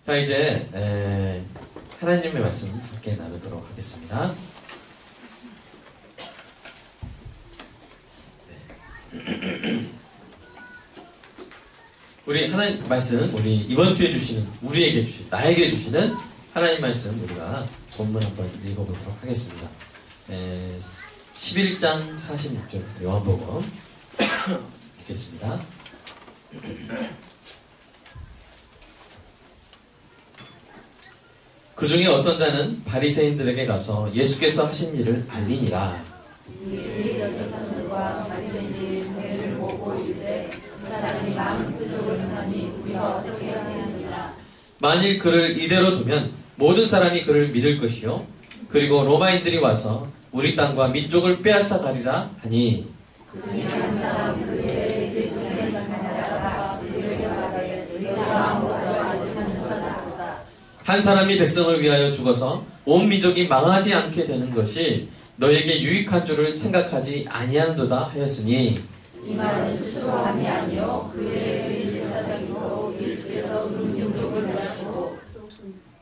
자, 이제 하나님의 말씀 함께 나누도록 하겠습니다. 네. 우리 하나님 말씀, 우리 이번 주에 주시는, 우리에게 주시는, 나에게 주시는 하나님 말씀 우리가 본문 한번 읽어보도록 하겠습니다. 11장 46절부터 요한복음 읽겠습니다. 그 중에 어떤 자는 바리새인들에게 가서 예수께서 하신 일을 알리니라. 제사장들과 바리새인들이 회를 보고 이르되 이 사람이 많은 표적을 행하니 우리가 어떻게 하겠느냐. 만일 그를 이대로 두면 모든 사람이 그를 믿을 것이요 그리고 로마인들이 와서 우리 땅과 민족을 빼앗아 가리라 하니, 그 중에 한 사람 그의 제사장을 따라가 그에게 말하되 너희가 아무것도 하지 못하다. 한 사람이 백성을 위하여 죽어서 온 민족이 망하지 않게 되는 것이 너에게 유익한 줄을 생각하지 아니하는도다 하였으니, 이 말은 스스로 함이 아니요 그의 제사장이므로 예수께서 그 민족을 위하시고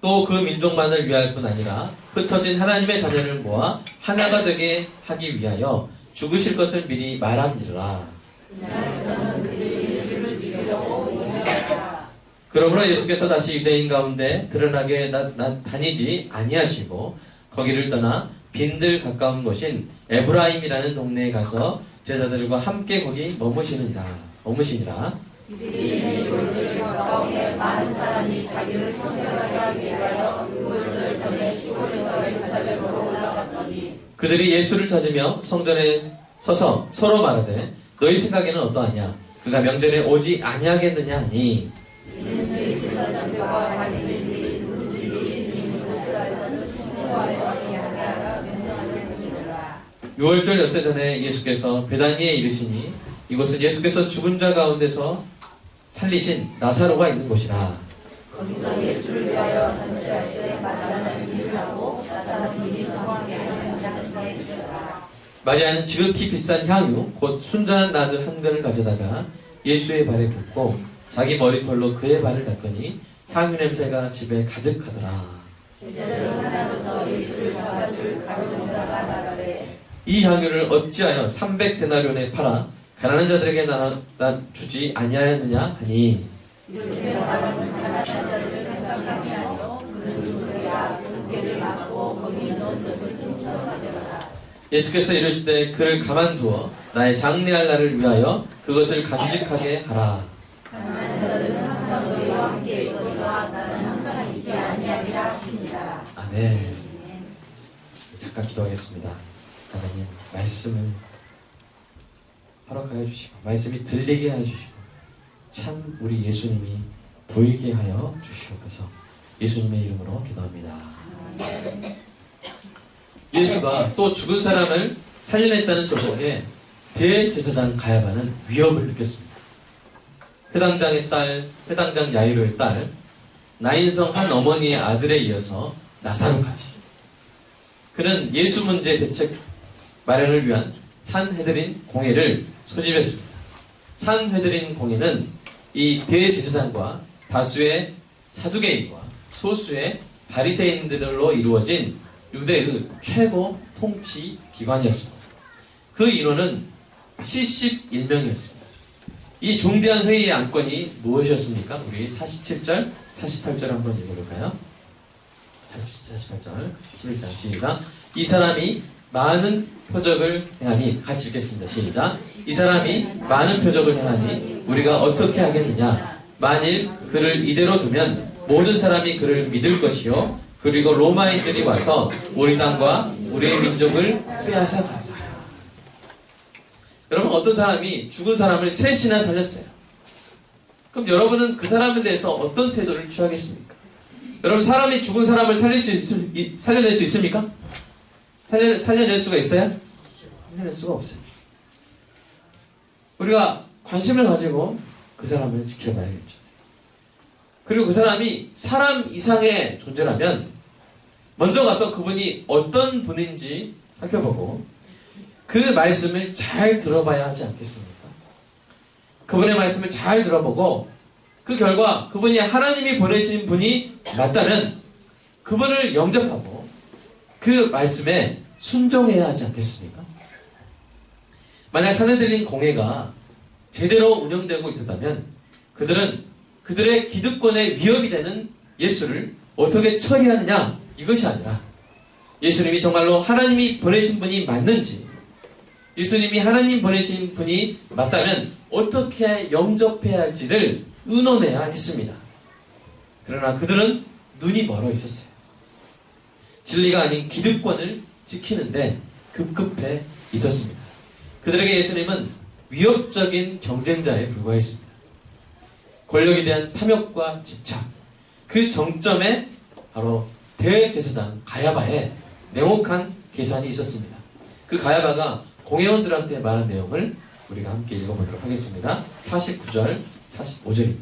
또 그 민족만을 위할 뿐 아니라 흩어진 하나님의 자녀를 모아 하나가 되게 하기 위하여 죽으실 것을 미리 말함이라. 그러므로 예수께서 다시 유대인 가운데 드러나게 다니지 아니하시고 거기를 떠나 빈들 가까운 곳인 에브라임이라는 동네에 가서 제자들과 함께 거기 머무시니라. 유대인의 유월절 가까운데 많은 사람이 자기를 성결하게 하기 위하여 유월절 전에 시골에서 예루살렘으로 올라갔더니 그들이 예수를 찾으며 성전에 서서 서로 말하되 너희 생각에는 어떠하냐? 그가 명절에 오지 아니하겠느냐 하니, 이는 제사장들과 바리새인들이 누구든지 예수님의 것을 알아서 신고하여 예하게 명령하였으니라. 유월절 엿새 전에 예수께서 베다니에 이르시니 이곳은 예수께서 죽은 자 가운데서 살리신 나사로가 있는 곳이라. 거기서 예수를 위하여 잔치할때 마리아는 일을 하고 나사로는 이미 성황에 하는 장사에 들렸다. 마리아는 지극히 비싼 향유 곧 순전한 나드 한 근을 가져다가 예수의 발에 붓고 자기 머리털로 그의 발을 닦으니 향유 냄새가 집에 가득하더라. 제자들은 하나로서 예수를 잡아줄 가르쳐다가 말하되 이 향유를 어찌하여 300데나리온에 팔아 가난한 자들에게 주지 아니하였느냐 하니, 이렇게 말하는 가난한 자들을 생각함이 아니요 그는 누구야 괴를 막고 거기 넣은 것을 훔쳐가려라. 예수께서 이르시되 그를 가만두어 나의 장례할 날을 위하여 그것을 간직하게 하라. 가난한 자들은 항상 너희와 함께 있거니와 나는 항상 있지 아니하리라 하시니라. 아멘. 잠깐 기도하겠습니다. 하나님, 말씀을 허락하여 주시고 말씀이 들리게 하여 주시고 참 우리 예수님이 보이게 하여 주시옵소서. 예수님의 이름으로 기도합니다. 예수가 또 죽은 사람을 살려냈다는 소식에 대제사장 가야바는 위협을 느꼈습니다. 회당장 야이로의 딸, 나인성 한 어머니의 아들에 이어서 나사로까지. 그는 예수 문제 대책 마련을 위한 산헤드린 공회를 소집했습니다. 산헤드린 공회는 이 대제사장과 다수의 사두개인과 소수의 바리새인들로 이루어진 유대의 최고 통치 기관이었습니다. 그 인원은 71명이었습니다. 이 중대한 회의의 안건이 무엇이었습니까? 우리 47절, 48절 한번 읽어볼까요? 48절, 11장 시작. 이 사람이 많은 표적을 행하니, 같이 읽겠습니다. 시작. 이 사람이 많은 표적을 행하니 우리가 어떻게 하겠느냐? 만일 그를 이대로 두면 모든 사람이 그를 믿을 것이요 그리고 로마인들이 와서 우리 땅과 우리의 민족을 빼앗아 가리라. 여러분, 어떤 사람이 죽은 사람을 셋이나 살렸어요. 그럼 여러분은 그 사람에 대해서 어떤 태도를 취하겠습니까? 여러분, 사람이 죽은 사람을 살려낼 수 있습니까? 살려낼 수가 있어요? 살려낼 수가 없어요. 우리가 관심을 가지고 그 사람을 지켜봐야겠죠. 그리고 그 사람이 사람 이상의 존재라면 먼저 가서 그분이 어떤 분인지 살펴보고 그 말씀을 잘 들어봐야 하지 않겠습니까? 그분의 말씀을 잘 들어보고 그 결과 그분이 하나님이 보내신 분이 맞다면 그분을 영접하고 그 말씀에 순종해야 하지 않겠습니까? 만약 사내들인 공회가 제대로 운영되고 있었다면 그들은 그들의 기득권에 위협이 되는 예수를 어떻게 처리하느냐 이것이 아니라 예수님이 정말로 하나님이 보내신 분이 맞는지, 예수님이 하나님 보내신 분이 맞다면 어떻게 영접해야 할지를 의논해야 했습니다. 그러나 그들은 눈이 멀어 있었어요. 진리가 아닌 기득권을 지키는데 급급해 있었습니다. 그들에게 예수님은 위협적인 경쟁자에 불과했습니다. 권력에 대한 탐욕과 집착, 그 정점에 바로 대제사장 가야바의 냉혹한 계산이 있었습니다. 그 가야바가 공회원들한테 말한 내용을 우리가 함께 읽어보도록 하겠습니다. 49절, 45절입니다.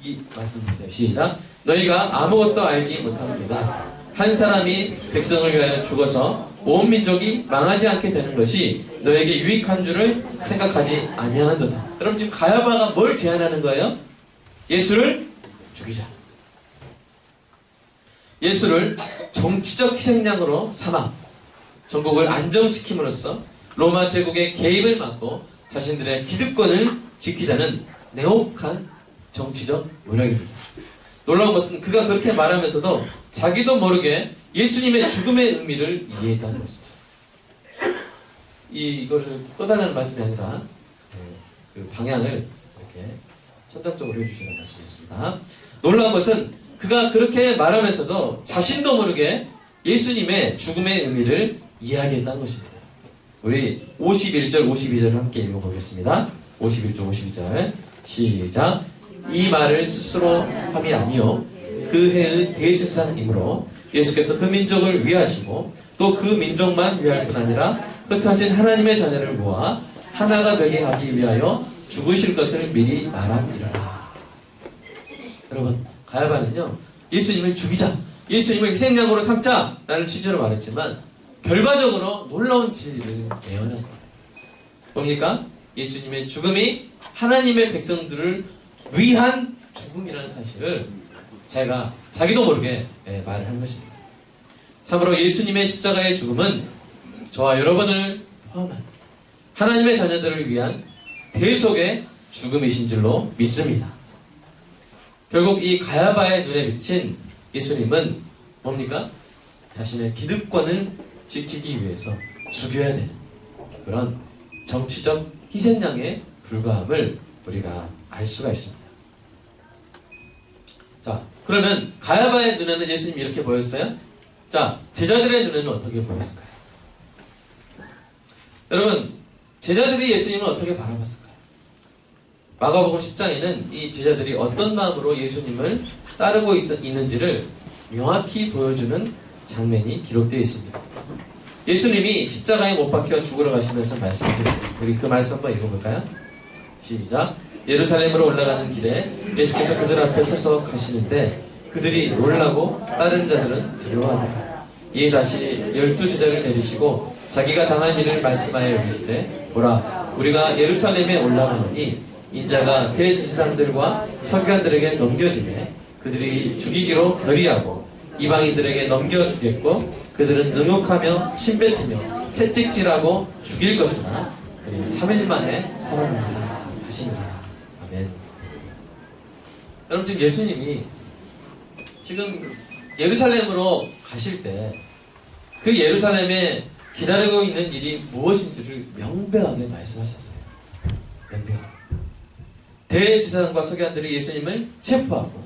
이 말씀 주세요. 시작. 너희가 아무것도 알지 못합니다. 한 사람이 백성을 위하여 죽어서 온 민족이 망하지 않게 되는 것이 너에게 유익한 줄을 생각하지 아니하는도다. 여러분 지금 가야바가 뭘 제안하는 거예요? 예수를 죽이자. 예수를 정치적 희생양으로 삼아 전국을 안정시킴으로써 로마 제국의 개입을 막고 자신들의 기득권을 지키자는 냉혹한 정치적 노력입니다. 놀라운 것은 그가 그렇게 말하면서도 자기도 모르게 예수님의 죽음의 의미를 이해했다는 것이죠. 이거를 떠달라는 말씀이 아니라 그 방향을 이렇게 선정적으로 해주시는 말씀이었습니다. 놀라운 것은 그가 그렇게 말하면서도 자신도 모르게 예수님의 죽음의 의미를 이해하겠다는 것입니다. 우리 51절, 52절을 함께 읽어보겠습니다. 51절, 52절 시작. 이 말을 스스로 함이 아니요 그 해의 대제사장이므로 예수께서 그 민족을 위하시고 또 그 민족만 위할 뿐 아니라 흩어진 하나님의 자녀를 모아 하나가 되게 하기 위하여 죽으실 것을 미리 말함이라. 여러분 가야바는요 예수님을 죽이자, 예수님을 희생양으로 삼자 라는 취지로 말했지만 결과적으로 놀라운 진리를 예언한 거예요. 뭡니까? 예수님의 죽음이 하나님의 백성들을 위한 죽음이라는 사실을 자기도 모르게 말을 한 것입니다. 참으로 예수님의 십자가의 죽음은 저와 여러분을 포함한 하나님의 자녀들을 위한 대속의 죽음이신 줄로 믿습니다. 결국 이 가야바의 눈에 비친 예수님은 뭡니까? 자신의 기득권을 지키기 위해서 죽여야 되는 그런 정치적 희생양에 불과함을 우리가 알 수가 있습니다. 자, 그러면 가야바의 눈에는 예수님이 이렇게 보였어요? 자, 제자들의 눈에는 어떻게 보였을까요? 여러분, 제자들이 예수님을 어떻게 바라봤을까요? 마가복음 10장에는 이 제자들이 어떤 마음으로 예수님을 따르고 있는지를 명확히 보여주는 장면이 기록되어 있습니다. 예수님이 십자가에 못 박혀 죽으러 가시면서 말씀하셨어요. 우리 그 말씀 한번 읽어볼까요? 시작. 예루살렘으로 올라가는 길에 예수께서 그들 앞에 서서 가시는데 그들이 놀라고 다른 자들은 두려워하더라. 이에 다시 12 제자를 내리시고 자기가 당한 일을 말씀하여 이르시되 보라 우리가 예루살렘에 올라가노니 인자가 대제사장들과 서기관들에게 넘겨지매 그들이 죽이기로 결의하고 이방인들에게 넘겨주겠고 그들은 능욕하며 침뱉으며 채찍질하고 죽일 것이나 3일 만에 살아나리라 하시니라. 아멘. 여러분 지금 예수님이 지금 예루살렘으로 가실 때 그 예루살렘에 기다리고 있는 일이 무엇인지를 명백하게 말씀하셨어요. 명백하게. 대제사장과 서기관들이 예수님을 체포하고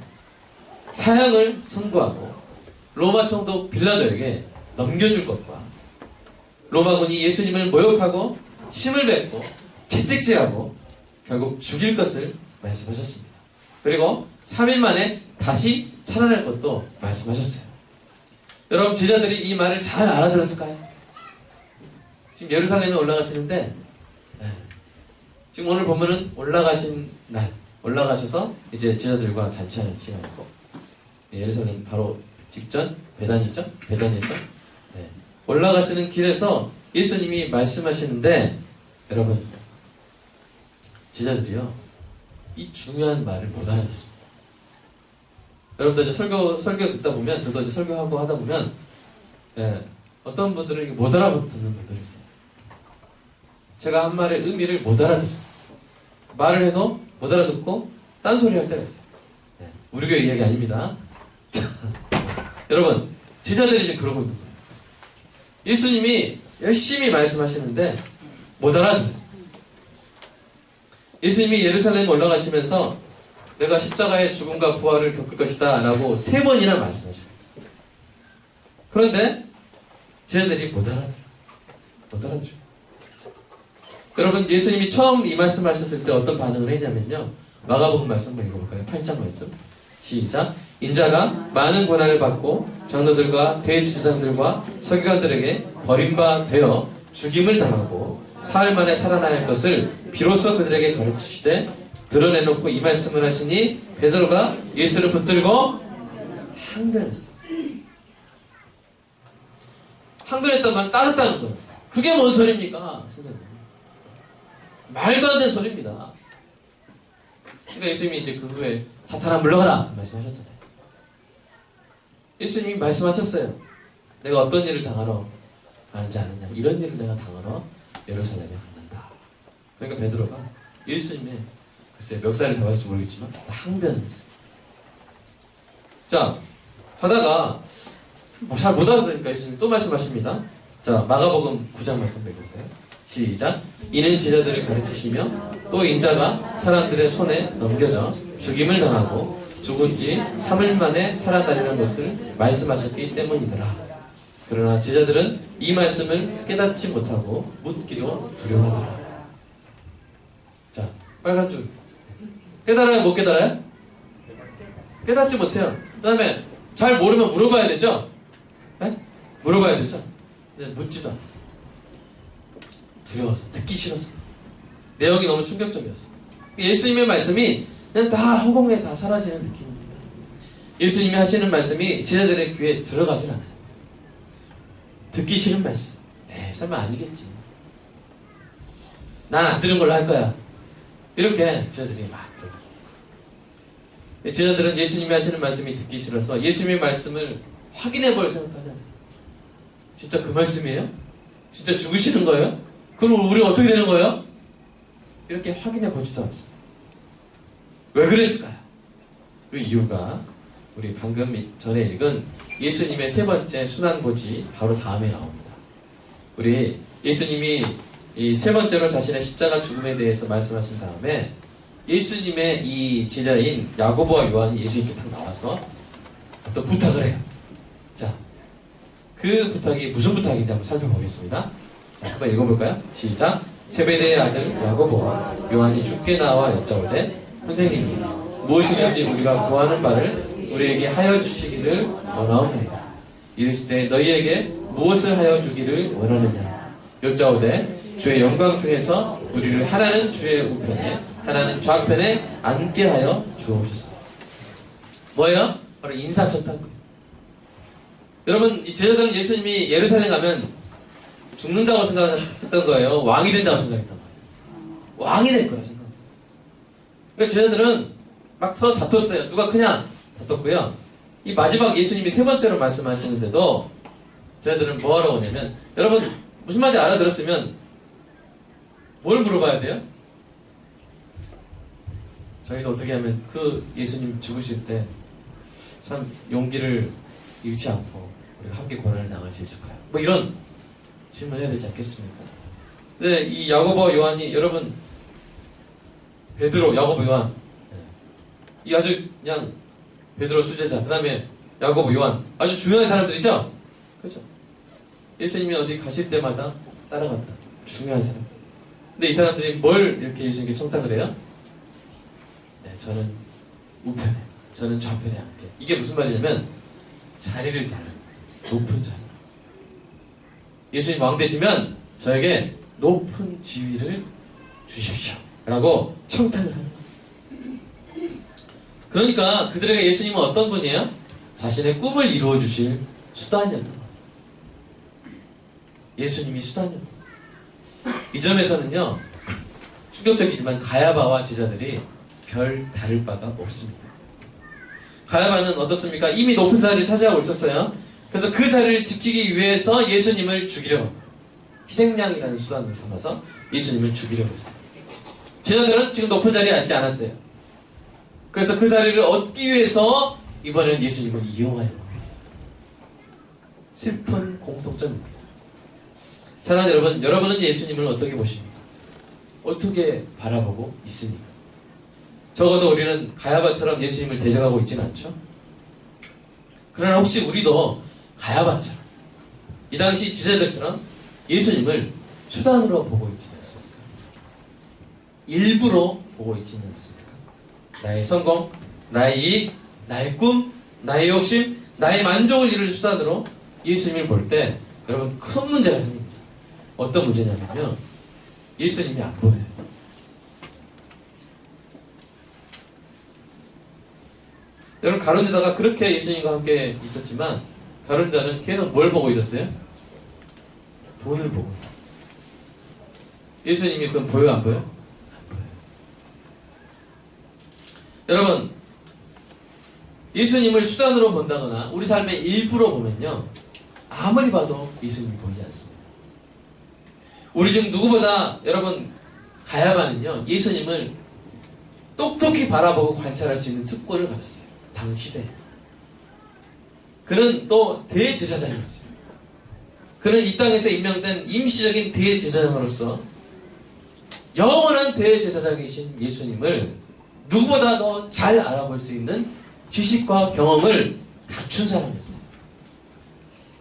사형을 선고하고 로마 총독 빌라도에게 넘겨줄 것과 로마군이 예수님을 모욕하고 침을 뱉고 채찍질하고 결국 죽일 것을 말씀하셨습니다. 그리고 3일 만에 다시 살아날 것도 말씀하셨어요. 여러분 제자들이 이 말을 잘 알아들었을까요? 지금 예루살렘에 올라가시는데 지금 오늘 보면은 올라가신 날 올라가셔서 이제 제자들과 잔치하는 시간이고 예루살렘 바로 직전 베단이죠? 베단에서 올라가시는 길에서 예수님이 말씀하시는데 여러분 제자들이요 이 중요한 말을 못 알아듣습니다. 여러분들 이제 설교 듣다 보면, 저도 이제 설교하고 하다 보면, 예, 어떤 분들은 이게 못 알아듣는 분들이 있어요. 제가 한 말의 의미를 못 알아듣어요. 말을 해도 못 알아듣고 딴소리 할 때가 있어요. 예, 우리 교회 이야기 아닙니다. 자, 여러분, 제자들이 지금 그러고 있는 거예요. 예수님이 열심히 말씀하시는데 못 알아들어요. 예수님이 예루살렘 올라가시면서 내가 십자가의 죽음과 부활을 겪을 것이다 라고 3번이나 말씀하셔요. 그런데 제자들이 못 알아들어요. 못 알아들어요. 여러분, 예수님이 처음 이 말씀하셨을 때 어떤 반응을 했냐면요, 마가복음 말씀 한번 읽어볼까요? 8장 말씀 시작. 인자가 많은 고난을 받고 장로들과 대제사장들과 서기관들에게 버림바 되어 죽임을 당하고 사흘 만에 살아날 것을 비로소 그들에게 가르치시되 드러내놓고 이 말씀을 하시니 베드로가 예수를 붙들고 항변했어. 항변했단 말은 따졌다는 거예요. 그게 뭔 소리입니까? 선생님, 말도 안 되는 소리입니다. 그러니까 예수님이 이제 그 후에 사탄아 물러가라 말씀하셨잖아요. 예수님이 말씀하셨어요. 내가 어떤 일을 당하러 가는지 아느냐, 이런 일을 내가 당하러 예루살렘에 간단다. 그러니까 베드로가 예수님의 글쎄 멱살을 잡았을지 모르겠지만 항변을 했어요. 자, 하다가 잘 못 알아들으니까 예수님이 또 말씀하십니다. 자, 마가복음 9장 말씀 읽을까요? 시작. 이는 제자들을 가르치시며 또 인자가 사람들의 손에 넘겨져 죽임을 당하고 죽은 지 3일 만에 살아나리는 것을 말씀하셨기 때문이더라. 그러나 제자들은 이 말씀을 깨닫지 못하고 묻기도 두려워하더라. 자, 빨간 줄 깨달아요? 못 깨달아요? 깨닫지 못해요. 그 다음에 잘 모르면 물어봐야 되죠? 네? 물어봐야 되죠? 근데 묻지도 않아요. 두려워서, 듣기 싫어서. 내용이 너무 충격적이었어요. 예수님의 말씀이 그냥 다 허공에 다 사라지는 느낌입니다. 예수님이 하시는 말씀이 제자들의 귀에 들어가질 않아요. 듣기 싫은 말씀. 네, 설마 아니겠지. 난 안 들은 걸로 할 거야. 이렇게 제자들이 막 그러고. 제자들은 예수님이 하시는 말씀이 듣기 싫어서 예수님의 말씀을 확인해 볼 생각하잖아요. 진짜 그 말씀이에요? 진짜 죽으시는 거예요? 그럼 우리가 어떻게 되는 거예요? 이렇게 확인해 보지도 않습니다. 왜 그랬을까요? 그 이유가 우리 방금 전에 읽은 예수님의 3번째 순환고지 바로 다음에 나옵니다. 우리 예수님이 이 3번째로 자신의 십자가 죽음에 대해서 말씀하신 다음에 예수님의 이 제자인 야고보와 요한이 예수님께 딱 나와서 어떤 부탁을 해요. 자, 그 부탁이 무슨 부탁인지 한번 살펴보겠습니다. 자, 한번 읽어볼까요? 시작. 세베대의 아들 야고보와 요한이 주께 나와 여짜오되 선생님이 무엇이든지 우리가 구하는 바를 우리에게 하여 주시기를 원하옵나이다. 이르시되 너희에게 무엇을 하여 주기를 원하느냐. 여짜오되 주의 영광 중에서 우리를 하나는 주의 우편에 하나는 좌편에 앉게 하여 주옵소서. 뭐예요? 바로 인사천당. 여러분, 이 제자들은 예수님이 예루살렘 가면 죽는다고 생각했던 거예요? 왕이 된다고 생각했던 거예요? 왕이 될 거라 생각합니다. 그러니까 제자들은 막 서로 다퉜어요. 누가 크냐? 다퉜고요. 이 마지막 예수님이 3번째로 말씀하시는데도 제자들은 뭐하러 오냐면, 여러분 무슨 말인지 알아들었으면 뭘 물어봐야 돼요? 저희도 어떻게 하면 그 예수님 죽으실 때 참 용기를 잃지 않고 우리가 함께 고난을 당할 수 있을까요? 뭐 이런 질문해야 되지 않겠습니까? 근데 이 야고보 요한이, 여러분 베드로, 야고보, 요한, 이 아주 그냥 베드로 수제자, 그 다음에 야고보, 요한, 아주 중요한 사람들이죠? 그렇죠? 예수님이 어디 가실 때마다 따라갔다. 중요한 사람들. 근데 이 사람들이 뭘 이렇게 예수님께 청탁을 해요? 네, 저는 우편에, 저는 좌편에 앉게. 이게 무슨 말이냐면 자리를 잡는, 높은 자리. 예수님 왕 되시면 저에게 높은 지위를 주십시오 라고 청탁을 하는 거예요. 그러니까 그들에게 예수님은 어떤 분이에요? 자신의 꿈을 이루어 주실 수단이었던 거예요. 예수님이 수단이었던 거예요. 이 점에서는요, 충격적이지만 가야바와 제자들이 별 다를 바가 없습니다. 가야바는 어떻습니까? 이미 높은 자리를 차지하고 있었어요. 그래서 그 자리를 지키기 위해서 예수님을 죽이려고 합니다. 희생양이라는 수단을 삼아서 예수님을 죽이려고 했어요. 제자들은 지금 높은 자리에 앉지 않았어요. 그래서 그 자리를 얻기 위해서 이번에는 예수님을 이용하려고 합니다. 슬픈 공통점입니다. 사랑하는 여러분, 여러분은 예수님을 어떻게 보십니까? 어떻게 바라보고 있습니까? 적어도 우리는 가야바처럼 예수님을 대적하고 있지는 않죠? 그러나 혹시 우리도 가야바처럼 이 당시 지자들처럼 예수님을 수단으로 보고 있지는 않습니까? 일부러 보고 있지는 않습니까? 나의 성공, 나의 이익, 나의 꿈, 나의 욕심, 나의 만족을 이룰 수단으로 예수님을 볼 때 여러분 큰 문제가 생깁니다. 어떤 문제냐면요, 예수님이 안 보여요. 여러분 가룟유다가 그렇게 예수님과 함께 있었지만 가룟유다는 계속 뭘 보고 있었어요? 돈을 보고 있어요. 예수님이 그건 보여요, 안 보여요? 안 보여요. 여러분, 예수님을 수단으로 본다거나 우리 삶의 일부로 보면요, 아무리 봐도 예수님이 보이지 않습니다. 우리 중 누구보다 여러분 가야바는요, 예수님을 똑똑히 바라보고 관찰할 수 있는 특권을 가졌어요. 당시대. 그는 또 대제사장이었어요. 그는 이 땅에서 임명된 임시적인 대제사장으로서 영원한 대제사장이신 예수님을 누구보다 더 잘 알아볼 수 있는 지식과 경험을 갖춘 사람이었어요.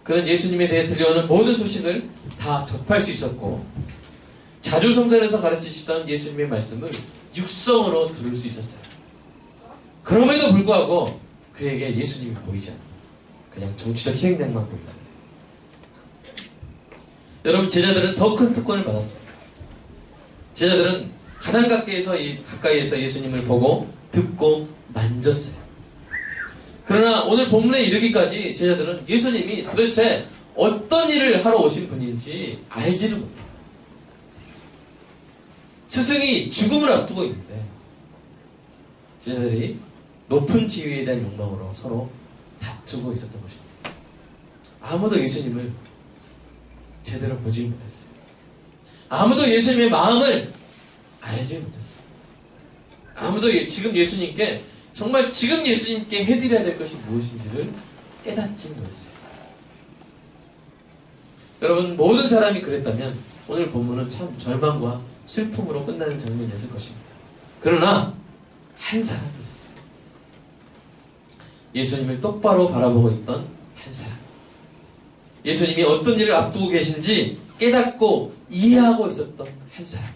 그는 예수님에 대해 들려오는 모든 소식을 다 접할 수 있었고, 자주 성전에서 가르치시던 예수님의 말씀을 육성으로 들을 수 있었어요. 그럼에도 불구하고 그에게 예수님이 보이지 않아요. 그냥 정치적 희생양만 보인다. 여러분, 제자들은 더 큰 특권을 받았습니다. 제자들은 가장 가까이에서 예수님을 보고 듣고 만졌어요. 그러나 오늘 본문에 이르기까지 제자들은 예수님이 도대체 어떤 일을 하러 오신 분인지 알지를 못해요. 스승이 죽음을 앞두고 있는데 제자들이 높은 지위에 대한 욕망으로 서로 다투고 있었던 것입니다. 아무도 예수님을 제대로 보지 못했어요. 아무도 예수님의 마음을 알지 못했어요. 아무도 지금 예수님께, 정말 지금 예수님께 해드려야 될 것이 무엇인지를 깨닫지 못했어요. 여러분, 모든 사람이 그랬다면 오늘 본문은 참 절망과 슬픔으로 끝나는 장면이었을 것입니다. 그러나 한 사람이 있었어요. 예수님을 똑바로 바라보고 있던 한 사람. 예수님이 어떤 일을 앞두고 계신지 깨닫고 이해하고 있었던 한 사람.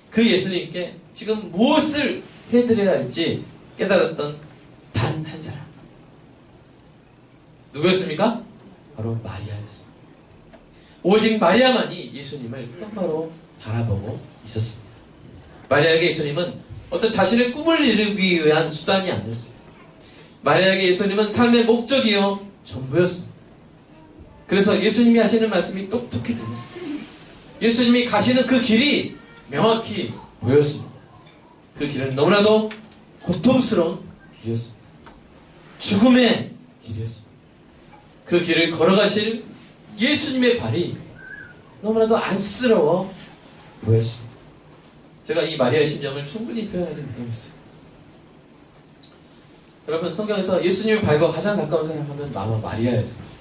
그 예수님께 지금 무엇을 해드려야 할지 깨달았던 단 한 사람. 누구였습니까? 바로 마리아였습니다. 오직 마리아만이 예수님을 똑바로 바라보고 있었습니다. 마리아에게 예수님은 어떤 자신의 꿈을 이루기 위한 수단이 아니었어요. 마리아에게 예수님은 삶의 목적이요 전부였습니다. 그래서 예수님이 하시는 말씀이 똑똑히 들렸어요. 예수님이 가시는 그 길이 명확히 보였습니다. 그 길은 너무나도 고통스러운 길이었습니다. 죽음의 길이었습니다. 그 길을 걸어가실 예수님의 발이 너무나도 안쓰러워 보였습니다. 제가 이 마리아의 심정을 충분히 표현하지 못하겠어요. 여러분, 성경에서 예수님의 발과 가장 가까운 사람 하면 아마 마리아였습니다.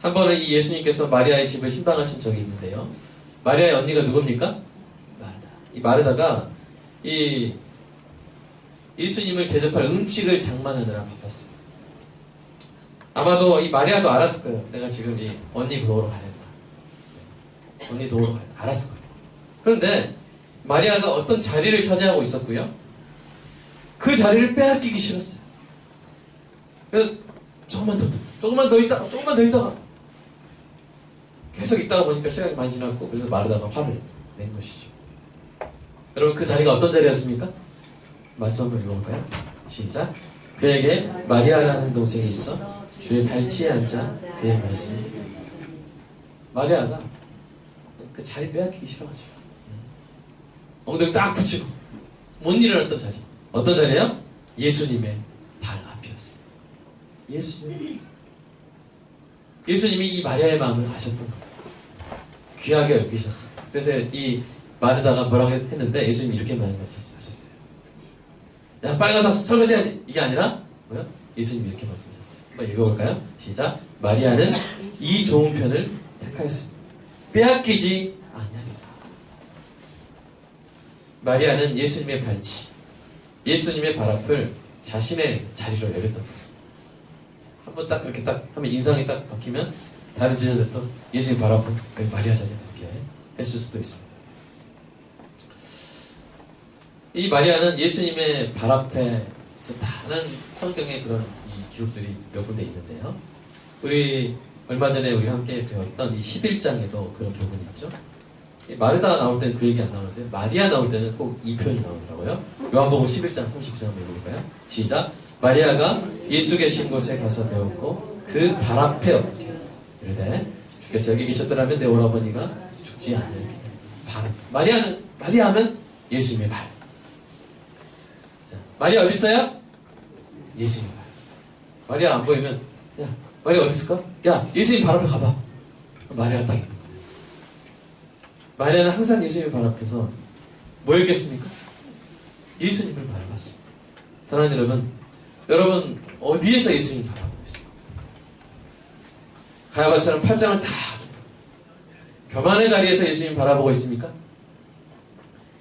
한 번은 이 예수님께서 마리아의 집을 신방하신 적이 있는데요. 마리아의 언니가 누굽니까? 마르다. 이 마르다가 이 예수님을 대접할 음식을 장만하느라 바빴어요. 아마도 이 마리아도 알았을 거예요. 내가 지금 이 언니 도우러 가야 된다. 언니 도우러 가야 된다. 알았을 거예요. 그런데 마리아가 어떤 자리를 차지하고 있었고요. 그 자리를 빼앗기기 싫었어요. 그래서 조금만 더 있다가 계속 있다가 보니까 시간이 많이 지났고, 그래서 마르다가 화를 낸 것이죠. 여러분, 그 자리가 어떤 자리였습니까? 말씀 한번 읽어볼까요? 시작. 그에게 마리아라는 동생이 있어 주의 발치에 앉아 그의 말씀을 들었다. 마리아가 그 자리 빼앗기기 싫어가지고 엉덩이 딱 붙이고 못 일어났던 자리. 어떤 자리예요? 예수님의 발 앞이었어요. 예수님이 이 마리아의 마음을 아셨던 거예요. 귀하게 여기셨어요. 그래서 이 마르다가 뭐라고 했는데 예수님이 이렇게 말씀하셨어요. 야, 빨리 가서 설거지해야지. 이게 아니라 뭐야? 예수님이 이렇게 말씀하셨어요. 한번 읽어볼까요? 시작. 마리아는 이 좋은 편을 택하였습니다. 빼앗기지 아니하리라. 마리아는 예수님의 발치, 예수님의 발 앞을 자신의 자리로 여겼던 것입니다. 한번 딱 그렇게 딱 하면 인상이 딱 바뀌면 다른 지자들도 예수님 발 앞은 마리아 자리에 이렇게 했을 수도 있습니다. 이 마리아는 예수님의 발 앞에서 다른 성경의 그런 이 기록들이 몇 군데 있는데요. 우리 얼마 전에 우리 함께 배웠던 이 11장에도 그런 부분이 있죠. 이 마르다 나올 때는 그 얘기 안 나오는데 마리아 나올 때는 꼭 이 표현이 나오더라고요. 요한복음 11장 39장 한번 읽어볼까요? 시작. 마리아가 예수 계신 곳에 가서 배웠고 그 발 앞에 엎드려 이르되 주께서 여기 계셨더라면 내 오라버니가 죽지 않을 발. 마리아 하면 예수님의 발. 자, 마리아 어디 있어요? 예수님 발. 마리아 안 보이면 야 마리아 어디 있을까? 야 예수님 발 앞에 가봐. 마리아 딱 있는 거예요. 마리아는 항상 예수님 발 앞에서 뭐였겠습니까? 예수님을 바라봤습니다. 사랑하는 여러분 어디에서 예수님 바라보고 있습니까? 가야바처럼 팔짱을 다 교만의 자리에서 예수님 바라보고 있습니까?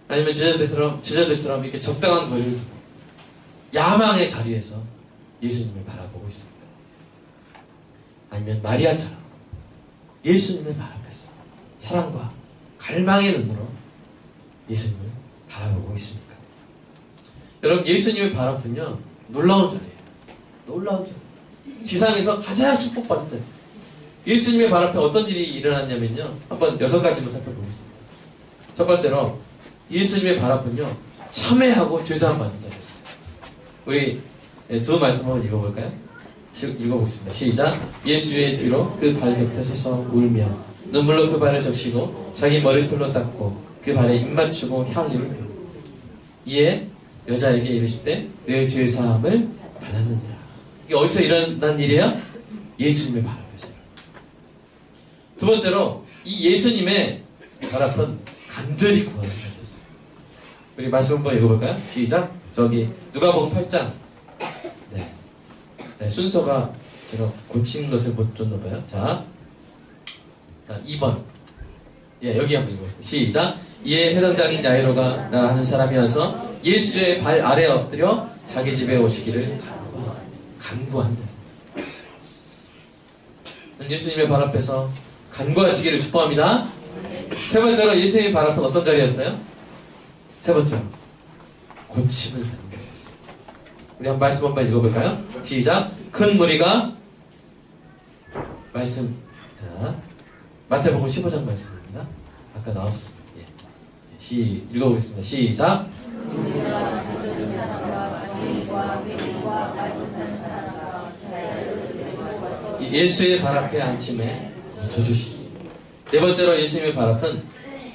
아니면 제자들처럼 이렇게 적당한 거리를 두고 야망의 자리에서 예수님을 바라보고 있습니까? 아니면 마리아처럼 예수님의 발 앞에서 사랑과 갈망의 눈으로 예수님을 바라보고 있습니까? 여러분 예수님의 발 앞은요 놀라운 자리예요. 놀라운 자리. 지상에서 가장 축복받은 자리. 예수님의 발 앞에 어떤 일이 일어났냐면요 한번 6가지만 살펴보겠습니다. 첫 번째로 예수님의 발 앞은요 참회하고 죄사함 받는 자리였어요. 우리 두 말씀 한번 읽어볼까요? 읽어보겠습니다. 시작. 예수의 뒤로 그 발 곁에 서서 울며 눈물로 그 발을 적시고 자기 머리털로 닦고 그 발에 입 맞추고 향유를 피우고 이에 여자에게 이르시되 내 죄사함을 받았느니라. 이게 어디서 일어난 일이에요? 예수님의 발 앞에서. 두 번째로 이 예수님의 발 앞은 간절히 구하는 자리였어요. 우리 말씀 한번 읽어볼까요? 시작. 저기 누가복음 8장. 네, 순서가 제가 고친 것을 못 줬나봐요. 자 2번. 예, 여기 한번 읽어보세요. 시작. 이에 회당장인 야이로가 나 하는 사람이 와서 예수의 발 아래 엎드려 자기 집에 오시기를 간구한 자. 예수님의 발 앞에서 간구하시기를 축복합니다. 세 번째로 예수님의 발 앞은 어떤 자리였어요? 세 번째로 고침을 받는 자리였어요. 우리 한 말씀 한번 읽어볼까요? 시작. 큰 무리가 말씀. 자, 마태복음 15장 말씀입니다. 아까 나왔었습니다. 예. 읽어보겠습니다. 시작. 예수의 발 앞에 앉힘에 젖으시기. 네 번째로 예수님의 발 앞은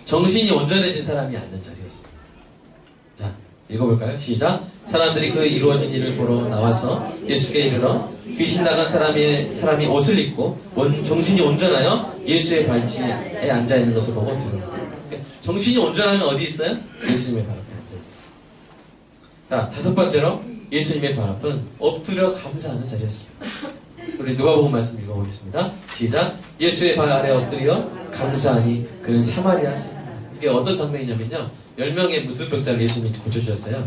정신이 온전해진 사람이 앉는 자리였습니다. 자, 읽어볼까요? 시작. 사람들이 그 이루어진 일을 보러 나와서 예수께 이르러 귀신 나간 사람이 옷을 입고 정신이 온전하여 예수의 발치에 앉아있는 것을 보고 들으라. 정신이 온전하면 어디 있어요? 예수님의 발 앞에 앉아있어요. 자, 다섯 번째로 예수님의 발 앞은 엎드려 감사하는 자리였습니다. 우리 누가복음 말씀 읽어보겠습니다. 시작. 예수의 발 아래 엎드려 감사하니 그는 사마리아 사람. 이게 어떤 장면이냐면요 10명의 무드병자를 예수님이 고쳐주셨어요.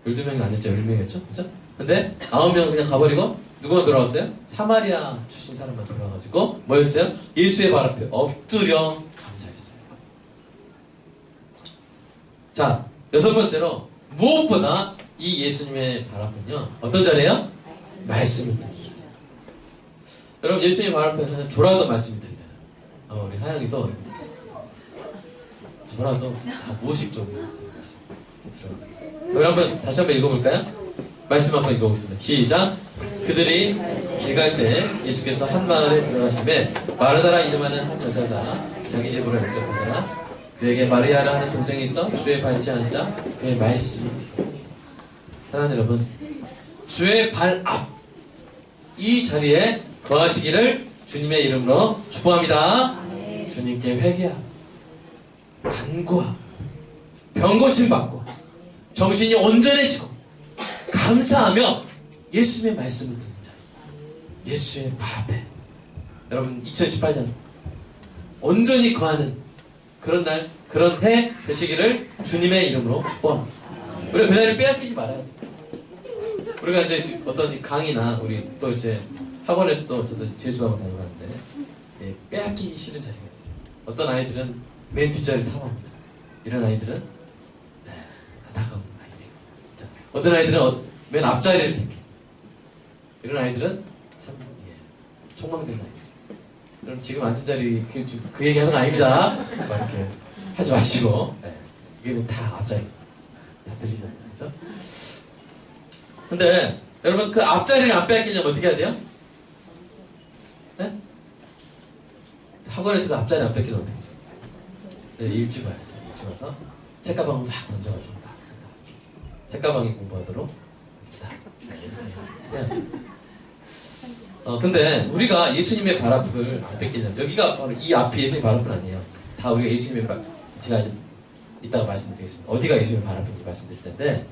12명이 아니었죠. 10명이었죠. 그죠? 근데 9명은 그냥 가버리고 누구만 돌아왔어요? 사마리아 출신 사람만 돌아와가지고 뭐였어요? 예수의 발 앞에 엎드려 감사했어요. 자, 여섯 번째로 무엇보다 이 예수님의 발 앞은요 어떤 자리예요? 말씀이 들리죠. 여러분 예수님의 발 앞에는 조라도 말씀이 들려요. 우리 하영이도 조라도 다 무의식적으로 말씀이 들어요. 우리 한번 다시 한번 읽어볼까요? 말씀 한번 읽어보겠습니다. 시작. 그들이 길 갈 때 예수께서 한 마을에 들어가시매 마르다라 이름하는 한 여자가 자기 집으로 영접하더라. 그에게 마리아라는 동생이 있어 주의 발치에 앉아 그의 말씀이 듣고. 사랑하는 여러분, 주의 발 앞 이 자리에 거하시기를 주님의 이름으로 축복합니다. 주님께 회개하고 간구하고 병고침 받고 정신이 온전해지고 감사하며 예수님의 말씀을 듣는 자리, 예수의 발 앞에 여러분 2018년 온전히 거하는 그런 날, 그런 해 되시기를 주님의 이름으로 축복합니다. 우리가 그 자리를 빼앗기지 말아야 돼요. 우리가 이제 어떤 강의나 우리 또 이제 학원에서도 저도 재수하고 다녀봤는데 예, 빼앗기기 싫은 자리가 있어요. 어떤 아이들은 맨 뒷자리를 탐합니다. 이런 아이들은 네, 안타까운 아이들이고, 자, 어떤 아이들은 맨 앞자리를 택해. 이런 아이들은 참 예, 촉망되는 아이들. 그럼 지금 앉은 자리 그 얘기하는 거 아닙니다. 막 이렇게 하지 마시고 네, 이게 다 앞자리 다 들리잖아요, 그렇죠? 근데 여러분 그 앞자리를 안 빼앗기려면 어떻게 해야 돼요? 네? 학원에서 그 앞자리 안 뺏기면 어떻게 해요? 일찍 와야죠. 일찍 와서 책가방을 막 던져가지고 딱 책가방에 공부하도록 딱 해야죠. 근데 우리가 예수님의 발 앞을 안 뺏기려면 여기가 바로 이 앞이 예수님의 발 앞은 아니에요. 다 우리가 예수님의 발, 제가 이따가 말씀드리겠습니다. 어디가 예수님의 발 앞인지 말씀드릴 텐데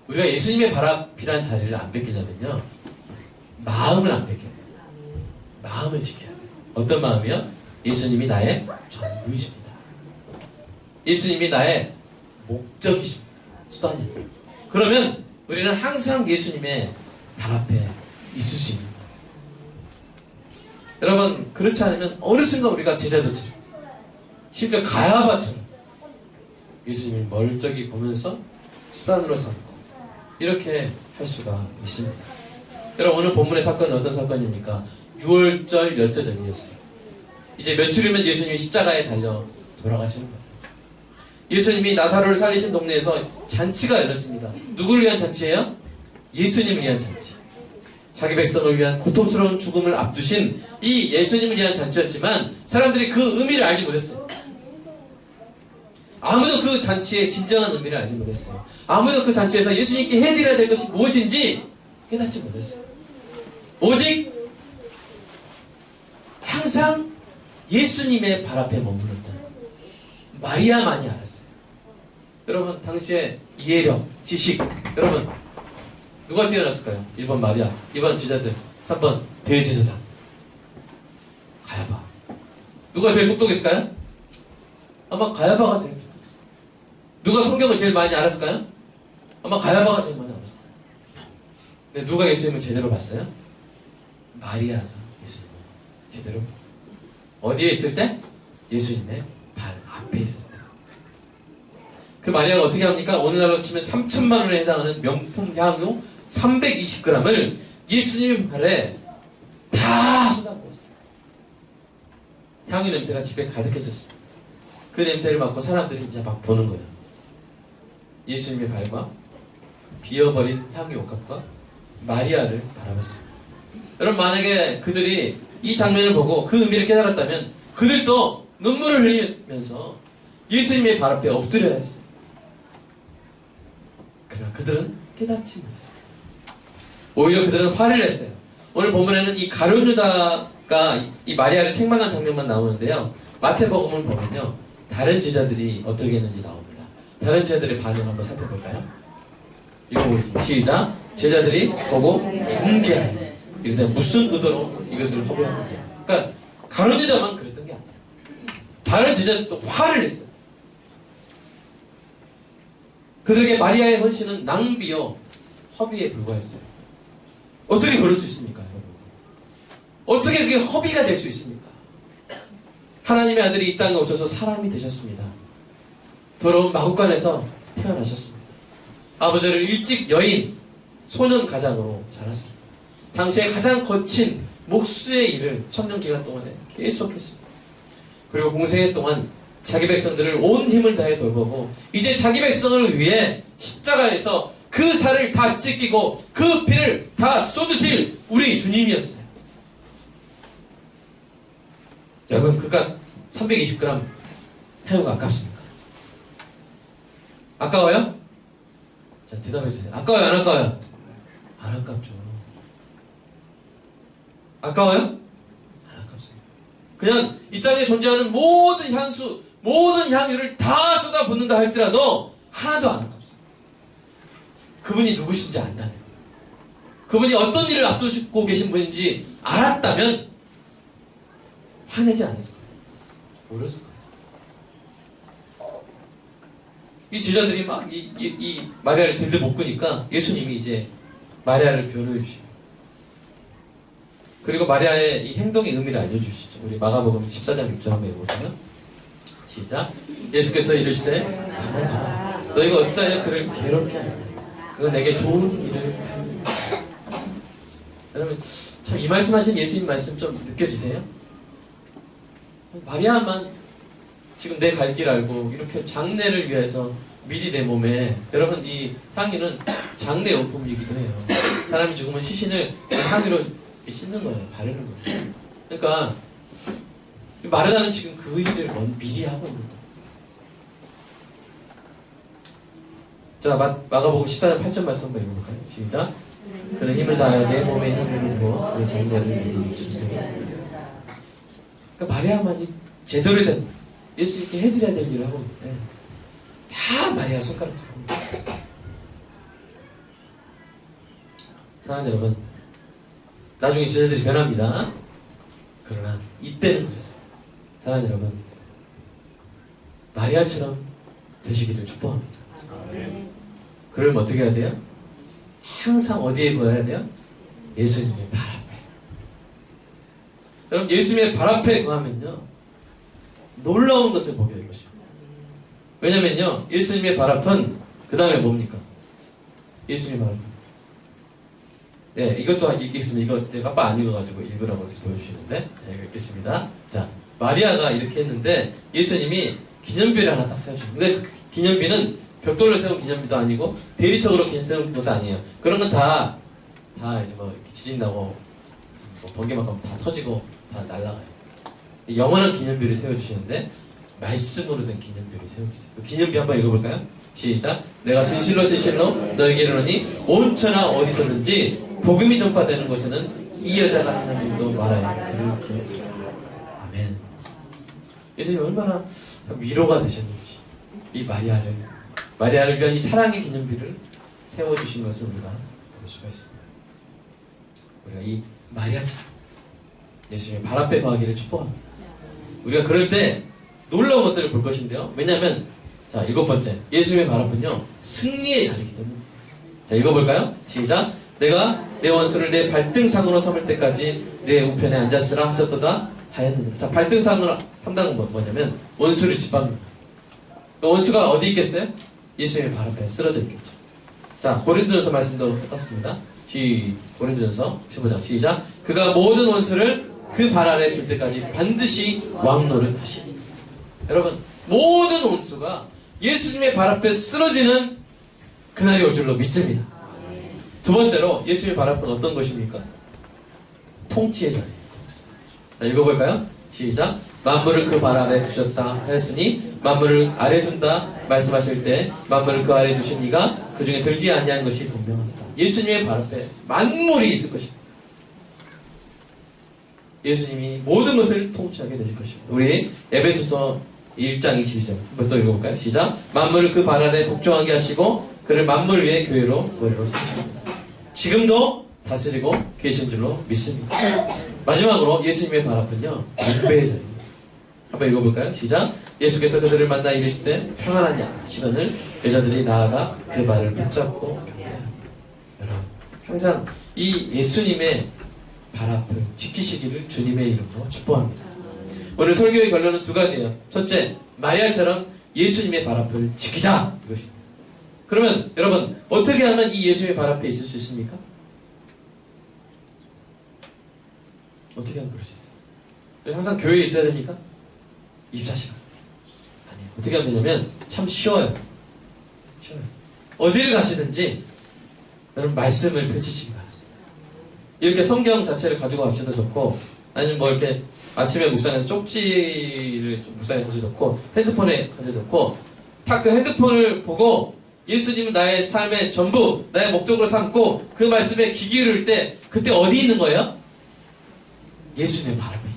우리가 예수님의 발 앞이란 자리를 안 뺏기려면요 마음을 안 뺏겨야 돼요. 마음을 지켜야 돼요. 어떤 마음이요? 예수님이 나의 전부이십니다. 예수님이 나의 목적이십니다. 수단이에요. 그러면 우리는 항상 예수님의 발 앞에 있을 수 있는 거예요. 여러분 그렇지 않으면 어느 순간 우리가 제자들처럼 심지어 가야바처럼 예수님을 멀쩡히 보면서 수단으로 삼고 이렇게 할 수가 있습니다. 여러분 오늘 본문의 사건은 어떤 사건입니까? 6월절 열세전이었어요. 이제 며칠이면 예수님이 십자가에 달려 돌아가시는 거예요. 예수님이 나사로를 살리신 동네에서 잔치가 열렸습니다. 누구를 위한 잔치예요? 예수님을 위한 잔치. 자기 백성을 위한 고통스러운 죽음을 앞두신 이 예수님을 위한 잔치였지만 사람들이 그 의미를 알지 못했어요. 아무도 그 잔치의 진정한 의미를 알지 못했어요. 아무도 그 잔치에서 예수님께 해드려야 될 것이 무엇인지 깨닫지 못했어요. 오직 항상 예수님의 발 앞에 머물렀다. 마리아만이 알았어요. 여러분 당시에 이해력, 지식 여러분 누가 뛰어났을까요? 1번 마리아, 2번 제자들, 3번 대제사장 가야바. 누가 제일 똑똑했을까요? 아마 가야바가 제일 똑똑했어요. 누가 성경을 제일 많이 알았을까요? 아마 가야바가 제일 많이 알았어요. 근데 누가 예수님을 제대로 봤어요? 마리아가 예수님을 제대로 어디에 있을 때? 예수님의 발 앞에 있을 때. 그 마리아가 어떻게 합니까? 오늘날로 치면 3천만 원에 해당하는 명품 향유 320g을 예수님 발에 다 쏟아부었어요. 향유 냄새가 집에 가득해졌습니다. 그 냄새를 맡고 사람들이 이제 막 보는 거예요. 예수님의 발과 비어버린 향유 옷값과 마리아를 바라봤습니다. 여러분 만약에 그들이 이 장면을 보고 그 의미를 깨달았다면 그들도 눈물을 흘리면서 예수님의 발 앞에 엎드려야 했어요. 그러나 그들은 깨닫지 못했어요. 오히려 그들은 화를 냈어요. 오늘 본문에는 이 가룟 유다가 이 마리아를 책망한 장면만 나오는데요. 마태복음을 보면요. 다른 제자들이 어떻게 했는지 나옵니다. 다른 제자들의 반응을 한번 살펴볼까요? 읽어보겠습니다. 시작. 제자들이 보고 경계하여 이런데 무슨 의도로 이것을 허비하느냐. 그러니까 가룟 유다만 그랬던 게 아니에요. 다른 제자들도 화를 냈어요. 그들에게 마리아의 헌신은 낭비요 허비에 불과했어요. 어떻게 그럴 수 있습니까, 여러분? 어떻게 그게 허비가 될 수 있습니까? 하나님의 아들이 이 땅에 오셔서 사람이 되셨습니다. 더러운 마구간에서 태어나셨습니다. 아버지를 일찍 여인, 소년 가장으로 자랐습니다. 당시에 가장 거친 목수의 일을 천년 기간 동안에 계속했습니다. 그리고 공생애 동안 자기 백성들을 온 힘을 다해 돌보고 이제 자기 백성을 위해 십자가에서 그 살을 다 찢기고 그 피를 다 쏟으실 우리 주님이었어요. 여러분 그깟 320g 향유가 아깝습니까? 아까워요? 자, 대답해 주세요. 아까워요, 안 아까워요? 안 아깝죠. 아까워요? 안 아깝습니다. 그냥 이 땅에 존재하는 모든 향수, 모든 향유를 다 쏟아붓는다 할지라도 하나도 안 아깝습니다. 그분이 누구신지 안다면, 그분이 어떤 일을 앞두고 계신 분인지 알았다면 화내지 않았을 거예요. 울었을 거예요. 이 제자들이 막 이 마리아를 들들 볶으니까 예수님이 이제 마리아를 변호해 주시고, 그리고 마리아의 이 행동의 의미를 알려주시죠. 우리 마가복음 14장 6절 한번 읽어보시면, 시작. 예수께서 이르시되 가만두라. 너희가 어찌하여 그를 괴롭게 하느냐. 그가 내게 좋은 일을 하느니라. 여러분 참 이 말씀하신 예수님 말씀 좀 느껴지세요? 마리아만 지금 내 갈 길 알고 이렇게 장례를 위해서 미리 내 몸에, 여러분 이 향유는 장례 용품이기도 해요. 사람이 죽으면 시신을 향유로 씻는 거예요. 바르는 거예요. 그러니까 마르다는 지금 그 일을 미리 하고 있는 거예요. 자, 마가복음 14장 8절 말씀 한번 읽어볼까요? 시작. 그는 힘을 다하여 내 몸에 향유를 부어 그 장례를 미리 준비해. 그러니까 마리아만이 제대로 된 예수님께 해드려야 될 일을 하고 있는데 다 마리아 손가락 들어옵니다. 사랑하는 여러분, 나중에 제자들이 변합니다. 그러나 이때는 그랬어요. 사랑하는 여러분, 마리아처럼 되시기를 축복합니다. 그러면 어떻게 해야 돼요? 항상 어디에 거해야 돼요? 예수님의 발 앞에. 여러분 예수님의 발 앞에 거하면요 놀라운 것을 보게 될 것입니다. 왜냐면요 예수님의 발 앞은 그 다음에 뭡니까? 예수님의 발 앞은, 네, 이것도 읽겠습니다. 이거 아빠 안 읽어가지고 읽으라고 보여주시는데, 자 이거 읽겠습니다. 자, 마리아가 이렇게 했는데 예수님이 기념비를 하나 딱 세워주셨어요. 근데 그 기념비는 벽돌로 세운 기념비도 아니고 대리석으로 세운 것도 아니에요. 그런 건 다 이제 뭐 이렇게 지진 나고 뭐 번개만 가면 다 터지고 다 날아가요. 영원한 기념비를 세워주시는데 말씀으로 된 기념비를 세워주세요. 그 기념비 한번 읽어볼까요? 시작. 내가 진실로 진실로 너에게 이르노니 온 천하 어디서든지 복음이 전파되는 곳에는 이 여자가 하는 일도 말하여 그를 기억하라. 아멘. 예수님 얼마나 위로가 되셨는지 이 마리아를 위한 이 사랑의 기념비를 세워주신 것을 우리가 볼 수가 있습니다. 우리가 이 마리아처럼 예수님의 발 앞에 거하기를 축복합니다. 우리가 그럴 때 놀라운 것들을 볼 것인데요. 왜냐하면 자, 7번째, 예수님의 발 앞은요 승리의 자리이기 때문에. 자, 읽어볼까요? 시작. 내가 내 원수를 내 발등상으로 삼을 때까지 내 우편에 앉았으라 하셨도다 하였느니라. 자, 발등상으로 삼다는 건 뭐냐면 원수를 짓밟는 거예요. 그러니까 원수가 어디 있겠어요? 예수님의 발 앞에 쓰러져 있겠죠. 자, 고린도전서 말씀도 똑같습니다. 고린도전서 15장 시작. 그가 모든 원수를 그 발 아래 둘 때까지 반드시 왕노를 하시니. 여러분, 모든 원수가 예수님의 발 앞에 쓰러지는 그날이 올 줄로 믿습니다. 두 번째로 예수님의 발 앞은 어떤 것입니까? 통치의 자리입니다. 자, 읽어볼까요? 시작. 만물을 그 발 아래 두셨다 하였으니 만물을 아래 둔다 말씀하실 때 만물을 그 아래 두신 이가 그 중에 들지 아니한 것이 분명하다. 예수님의 발 앞에 만물이 있을 것입니다. 예수님이 모든 것을 통치하게 되실 것입니다. 우리 에베소서 1장 22절 한번 또 읽어볼까요? 시작. 만물을 그 발 아래 복종하게 하시고 그를 만물 위에 교회로 머리로 삼으십니다. 지금도 다스리고 계신 줄로 믿습니다. 마지막으로 예수님의 발 앞은요 안배의 자리입니다. 한번 읽어볼까요? 시작. 예수께서 그들을 만나 이르실 때 평안하냐 시간을 여자들이 나아가 그 발을 붙잡고 경배합니다. 여러분 항상 이 예수님의 발 앞을 지키시기를 주님의 이름으로 축복합니다. 오늘 설교의 결론은 두 가지예요. 첫째, 마리아처럼 예수님의 발 앞을 지키자 이것입니다. 그러면 여러분 어떻게 하면 이 예수님의 발 앞에 있을 수 있습니까? 어떻게 하면 그럴 수 있어요? 항상 교회에 있어야 됩니까? 24시간 아니에요. 어떻게 하면 되냐면 참 쉬워요. 어디를 가시든지 여러분 말씀을 펼치시기 바랍니다. 이렇게 성경 자체를 가지고 가셔도 좋고 아니면 뭐 이렇게 아침에 묵상해서 쪽지를 좀 묵상에 가져놓고 핸드폰에 가져놓고 딱 그 핸드폰을 보고 예수님은 나의 삶의 전부, 나의 목적으로 삼고 그 말씀에 귀 기울일 때 그때 어디 있는 거예요? 예수님의 발 앞에.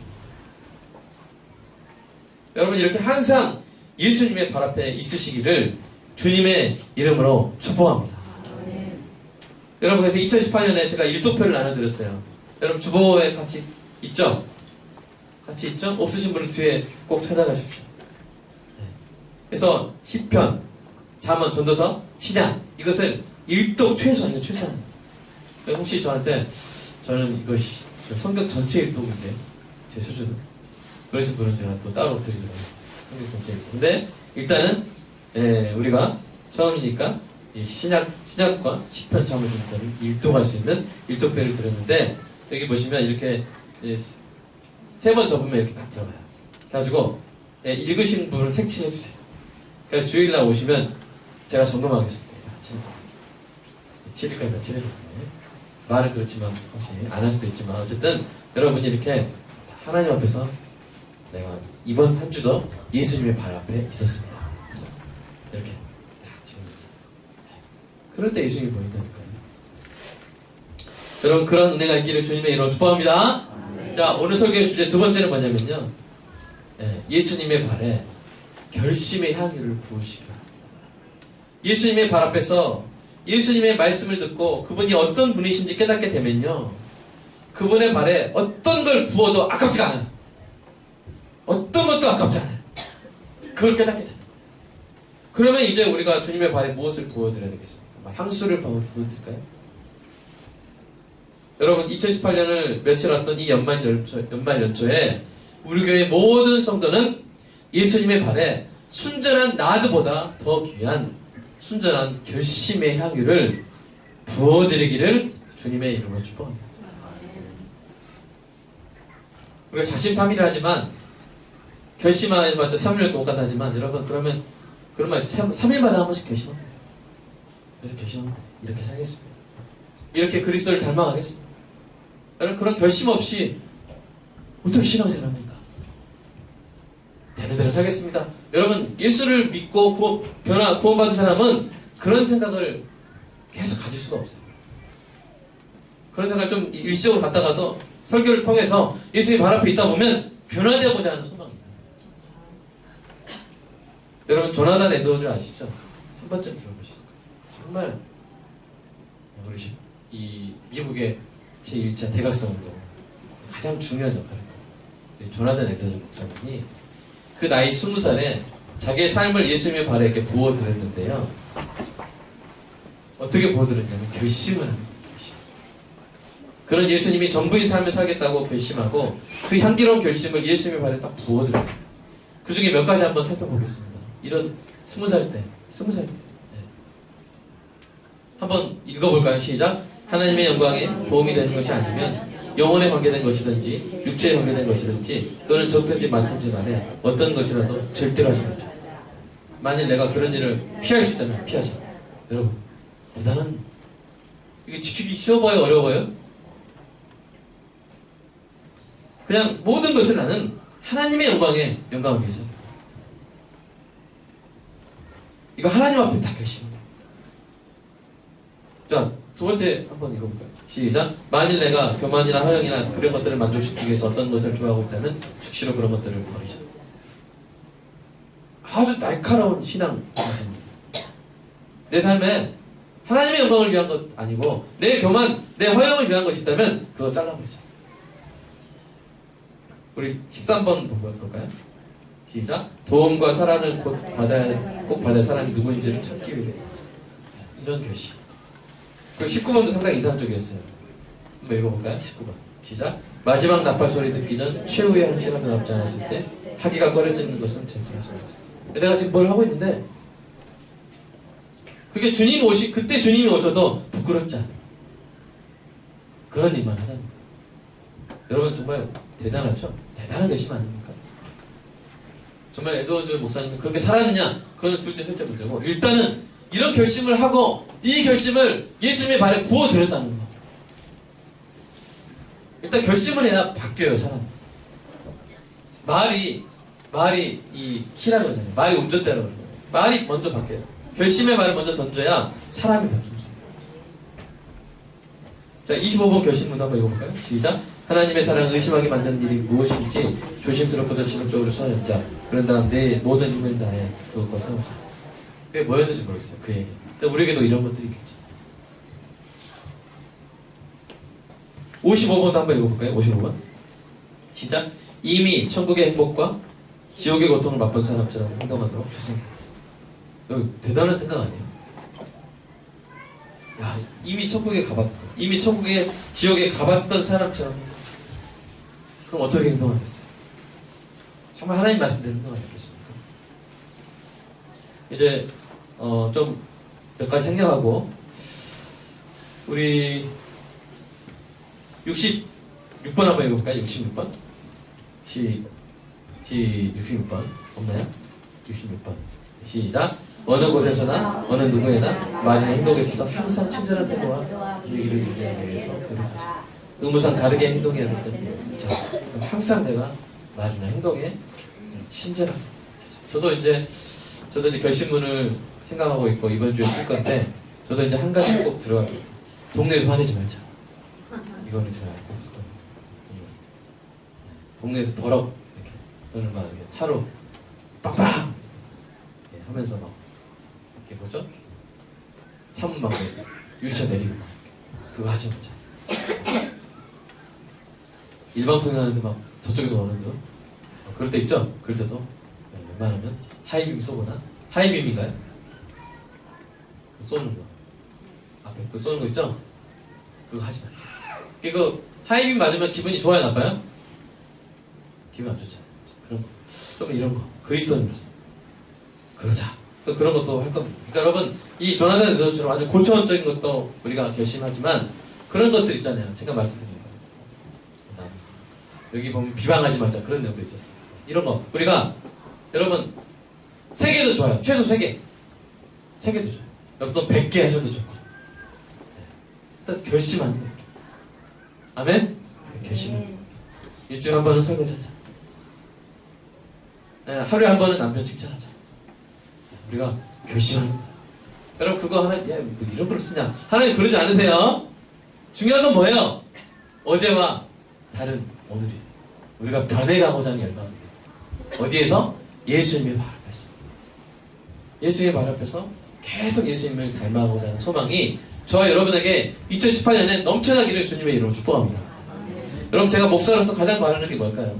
여러분 이렇게 항상 예수님의 발 앞에 있으시기를 주님의 이름으로 축복합니다. 여러분 그래서 2018년에 제가 일도표를 나눠드렸어요. 여러분 주보에 같이 있죠? 같이 있죠? 없으신 분은 뒤에 꼭 찾아가십시오. 네. 그래서 시편, 잠언, 전도서, 신약 이것을 일독 최소한 이거 최소한. 혹시 저한테 저는 이것이 성경 전체 일독인데 제 수준은 그러신 분은 제가 또 따로 드리도록 하겠습니다. 성경 전체 일독. 근데 일단은 우리가 처음이니까 이 신약과 시편, 잠언, 전도서를 일독할 수 있는 일독표를 드렸는데 여기 보시면 이렇게 세 번 접으면 이렇게 딱 들어가요. 그래가지고 읽으신 분은 색칠해주세요. 그러니까 주일날 오시면 제가 점검하겠습니다. 7일까지 며칠해줬네. 말은 그렇지만 혹시 안 할 수도 있지만 어쨌든 여러분이 이렇게 하나님 앞에서 내가 이번 한 주도 예수님의 발 앞에 있었습니다. 이렇게 딱 지으면서 그럴 때 예수님이 보인다니까요. 여러분 그런 은혜가 있기를 주님의 이름으로 축복합니다. 자, 오늘 설교의 주제 두 번째는 뭐냐면요. 예수님의 발에 결심의 향유를 부으시기 바랍니다. 예수님의 발 앞에서 예수님의 말씀을 듣고 그분이 어떤 분이신지 깨닫게 되면요. 그분의 발에 어떤 걸 부어도 아깝지가 않아요. 어떤 것도 아깝지 않아요. 그걸 깨닫게 돼요. 그러면 이제 우리가 주님의 발에 무엇을 부어드려야 되겠습니까? 향수를 부어드릴까요? 여러분 2018년을 며칠 왔던 이 연말 연초에 우리 교회 모든 성도는 예수님의 발에 순전한 나드보다 더 귀한 순전한 결심의 향유를 부어드리기를 주님의 이름으로 축복합니다. 우리가 자심삼일을 하지만 결심해봤자 3일 못 간다지만 여러분 그러면 그런 말 3일마다 한 번씩 결심합니다. 그래서 결심합니다. 이렇게 살겠습니다. 이렇게 그리스도를 닮아가겠습니다. 여러분 그런 결심 없이 어떻게 신앙생활 합니까? 되는 대로 살겠습니다. 여러분 예수를 믿고 구원받은 사람은 그런 생각을 계속 가질 수가 없어요. 그런 생각을 좀 일시적으로 갖다가도 설교를 통해서 예수님 발 앞에 있다 보면 변화되고자 하는 소망입니다. 여러분 조나단 에드워즈 아시죠? 한 번쯤 들어보셨을 거예요. 정말 우리 이 미국의 제1차 대각성운동 가장 중요한 역할을 해요. 조나단 에드워즈 목사님이 그 나이 20살에 자기의 삶을 예수님의 발에 이렇게 부어드렸는데요. 어떻게 부어드렸냐면 결심을 합니다. 결심. 그런 예수님이 전부의 삶을 살겠다고 결심하고 그 향기로운 결심을 예수님의 발에 딱 부어드렸어요. 그 중에 몇 가지 한번 살펴보겠습니다. 이런 20살 때. 네. 한번 읽어볼까요? 시작. 하나님의 영광에 도움이 되는 것이 아니면 영혼에 관계된 것이든지 육체에 관계된 것이든지 또는 적든지 많든지 간에 어떤 것이라도 절대로 하지 말자. 만일 내가 그런 일을 피할 수 있다면 피하자. 여러분 대단한 이게 지키기 쉬워 보여요? 어려워 보여요? 그냥 모든 것을 나는 하나님의 영광을 위해서 이거 하나님 앞에 다 결심합니다. 자, 두 번째 한번 읽어볼까요? 시작. 만일 내가 교만이나 허영이나 그런 것들을 만족시키기 위해서 어떤 것을 좋아하고 있다면 즉시로 그런 것들을 버리자. 아주 날카로운 신앙. 내 삶에 하나님의 영광을 위한 것 아니고 내 교만, 내 허영을 위한 것이 있다면 그거 잘라버리자. 우리 13번 볼까요? 시작. 도움과 사랑을 꼭 받아야 사람이 누구인지를 찾기 위해 이런 결심. 그 19번도 상당히 인상적이었어요. 한번 읽어볼까요? 19번. 시작. 마지막 나팔 소리 듣기 전 최후의 한 시간도 남지 않았을 때 하기가 꺼려지는 것은 괜찮습니다. 내가 지금 뭘 하고 있는데 그게 그때 주님이 오셔도 부끄럽지 않아요. 그런 일만 하자는 거예요. 여러분 정말 대단하죠? 대단한 결심 아닙니까? 정말 에드워즈 목사님이 그렇게 살았느냐? 그건 둘째, 셋째 문제고 일단은 이런 결심을 하고 이 결심을 예수님의 발에 부어드렸다는 거. 일단 결심을 해야 바뀌어요, 사람. 말이 이 키라고 하잖아요. 말이 운전대라고 그러잖아요. 말이 먼저 바뀌어요. 결심의 말을 먼저 던져야 사람이 바뀝니다. 자, 25번 결심문도 한번 읽어볼까요? 시작. 하나님의 사랑 의심하게 만드는 일이 무엇인지 조심스럽고도 지속적으로 찾아내자. 그런 다음 내 모든 힘을 다해 그것과 싸우자. 그게 뭐였는지 모르겠어요. 그 얘기. 근데 우리에게도 이런 것들이 있겠죠. 55번도 한번 읽어볼까요? 55번. 시작. 이미 천국의 행복과 지옥의 고통을 맛본 사람처럼 행동하도록 죄송합니다. 여기 대단한 생각 아니에요? 야, 이미 천국의 지옥에 가봤던 사람처럼 그럼 어떻게 행동하겠어요? 정말 하나님 말씀대로 행동하겠습니까? 이제 좀 몇 가지 생각하고 우리 66번 한번 읽어볼까요? 66번 66번 없나요? 66번 시작. 어느 곳에서나 어느 누구에나 말이나 행동에 있어서 항상 친절한 태도와 분위기를 유지하기 위해서 노력하자. 의무상 다르게 행동해야 하기 때문에 자, 항상 내가 말이나 행동에 친절하게. 저도 이제 결심문을 생각하고 있고 이번 주에 쓸 건데 저도 이제 한 가지 꼭 들어가요. 동네에서 화내지 말자. 이거는 제가 꼭 쓸 거예요. 동네에서 버럭 이렇게 또는 막 이렇게 차로 빵빵 하면서 막 이렇게 뭐죠? 차문 막 유리차 내리고 막 그거 하지 말자. 일방통행하는데 막 저쪽에서 오는데 그럴 때 있죠? 그럴 때도 웬만하면 하이빔 쏘거나 하이빔인가요? 쏘는 거 앞에 그 쏘는 거 있죠? 그거 하지 말자. 이거 하이빔 맞으면 기분이 좋아요, 나빠요? 기분 안 좋죠. 그런 거, 좀 이런 거 그리스도인으로서 그러자. 또 그런 것도 할 겁니다. 그러니까 여러분 이 조나단 에드처럼 아주 고차원적인 것도 우리가 결심하지만 그런 것들 있잖아요. 제가 말씀드린 거. 여기 보면 비방하지 말자 그런 내용도 있었어요. 이런 거 우리가 여러분 3개도 좋아요. 최소 3개. 3개도 좋아요. 여러분 100개 하셔도 좋고. 일단 결심하는 거예요. 아멘? 결심. 일주일에 한 번은 설거지하자. 하루에 한 번은 남편 칭찬하자. 우리가 결심하는 거예요. 여러분 그거 하나님 뭐 이런 걸 쓰냐? 하나님 그러지 않으세요? 중요한 건 뭐예요? 어제와 다른 오늘이 우리가 변해가고자 하는 열망입니다. 어디에서? 예수님의 발 앞에서. 예수님의 발 앞에서 계속 예수님을 닮아가고자 하는 소망이 저와 여러분에게 2018년에 넘쳐나기를 주님의 이름으로 축복합니다. 여러분 제가 목사로서 가장 바라는 게 뭘까요?